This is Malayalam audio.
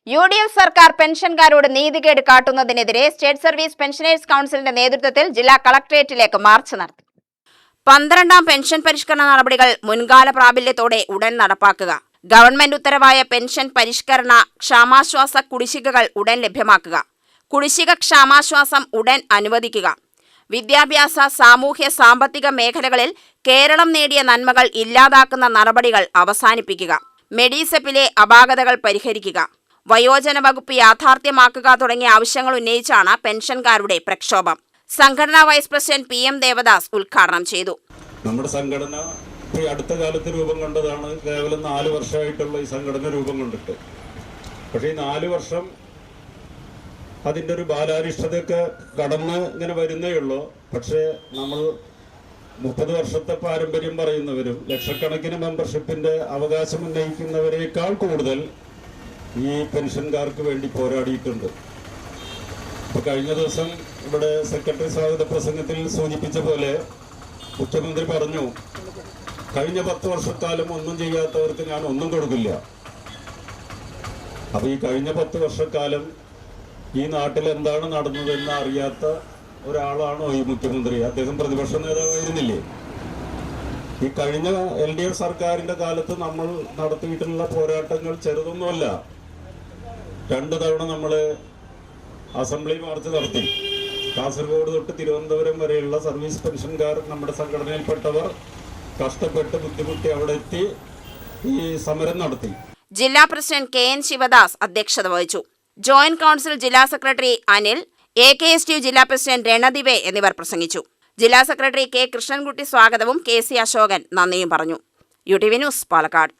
UDF സർക്കാർ പെൻഷൻകാരോട് നീതികേട് കാട്ടുന്നതിനെതിരെ സ്റ്റേറ്റ് സർവീസ് പെൻഷനേഴ്സ് കൗൺസിലിന്റെ നേതൃത്വത്തിൽ ജില്ലാ കളക്ടറേറ്റിലേക്ക് മാർച്ച് നടത്തി. 12ാം പെൻഷൻ പരിഷ്കരണ നടപടികൾ മുൻകാല പ്രാബല്യത്തോടെ ഉടൻ നടപ്പാക്കുക. ഗവൺമെന്റ് ഉത്തരവായ പെൻഷൻ പരിഷ്കരണ ക്ഷാമാശ്വാസ കുടിശ്ശികകൾ ഉടൻ ലഭ്യമാക്കുക. കുടിശ്ശിക ക്ഷാമാശ്വാസം ഉടൻ അനുവദിക്കുക. വിദ്യാഭ്യാസ, സാമൂഹ്യ, സാമ്പത്തിക മേഖലകളിൽ കേരളം നേടിയ നന്മകൾ ഇല്ലാതാക്കുന്ന നടപടികൾ അവസാനിപ്പിക്കുക. മെഡിസെപ്പിലെ അപാകതകൾ പരിഹരിക്കുക. വയോജന വകുപ്പ് യാഥാർത്ഥ്യമാക്കുക തുടങ്ങിയ ആവശ്യങ്ങൾ ഉന്നയിച്ചാണ് പെൻഷൻകാരുടെ പ്രക്ഷോഭം. സംഘടനാ വൈസ് പ്രസിഡന്റ് PM ദേവദാസ് ഉദ്ഘാടനം ചെയ്തു. നമ്മുടെ സംഘടന അടുത്ത കാലത്ത് രൂപം കൊണ്ടതാണ്. കേവലം 4 വർഷമായിട്ടുള്ള ഈ സംഘടന രൂപം കൊണ്ടിട്ട്. പക്ഷേ ഈ 4 വർഷം അതിൻ്റെ ഒരു ബാലാരിഷ്ടതയൊക്കെ കടന്ന് ഇങ്ങനെ വരുന്നേ ഉള്ളൂ. പക്ഷേ നമ്മൾ 30 വർഷത്തെ പാരമ്പര്യം പറയുന്നവരും ലക്ഷക്കണക്കിന് മെമ്പർഷിപ്പിന്റെ അവകാശം ഉന്നയിക്കുന്നവരേക്കാൾ കൂടുതൽ ഈ പെൻഷൻകാർക്ക് വേണ്ടി പോരാടിയിട്ടുണ്ട്. ഇപ്പോൾ കഴിഞ്ഞ ദിവസം ഇവിടെ സെക്രട്ടറി സ്വാഗത പ്രസംഗത്തിൽ സൂചിപ്പിച്ച പോലെ മുഖ്യമന്ത്രി പറഞ്ഞു, കഴിഞ്ഞ 10 വർഷക്കാലം ഒന്നും ചെയ്യാത്തവർക്ക് ഞാൻ ഒന്നും കൊടുക്കില്ല. അപ്പോൾ ഈ കഴിഞ്ഞ 10 വർഷക്കാലം ഈ നാട്ടിൽ എന്താണ് നടന്നതെന്ന് അറിയാത്ത ഒരാളാണോ ഈ മുഖ്യമന്ത്രി? അദ്ദേഹം പ്രതിപക്ഷ നേതാവായിരുന്നില്ലേ? ഈ കഴിഞ്ഞ LDF സർക്കാരിന്റെ കാലത്ത് നമ്മൾ നടത്തിയിട്ടുള്ള പോരാട്ടങ്ങൾ ചെറുതൊന്നുമല്ല. 2 തവണ നമ്മൾ അസംബ്ലി മാർച്ച് നടത്തി. കാസർഗോഡ് തൊട്ട് തിരുവനന്തപുരം വരെയുള്ള സർവീസ് പെൻഷൻകാർ, നമ്മുടെ സംഘടനയിൽപ്പെട്ടവർ കഷ്ടപ്പെട്ട് ബുദ്ധിമുട്ടി അവിടെ എത്തി ഈ സമരം നടത്തി. ജില്ലാ പ്രസിഡന്റ് KN ശിവദാസ് അധ്യക്ഷത വഹിച്ചു. ജോയിന്റ് കൗൺസിൽ ജില്ലാ സെക്രട്ടറി അനിൽ, AKSTU ജില്ലാ പ്രസിഡന്റ് രണദിവെ എന്നിവർ പ്രസംഗിച്ചു. ജില്ലാ സെക്രട്ടറി K. കൃഷ്ണൻകുട്ടി സ്വാഗതവും KC അശോകൻ നന്ദിയും പറഞ്ഞു. UTV news, Palakkad.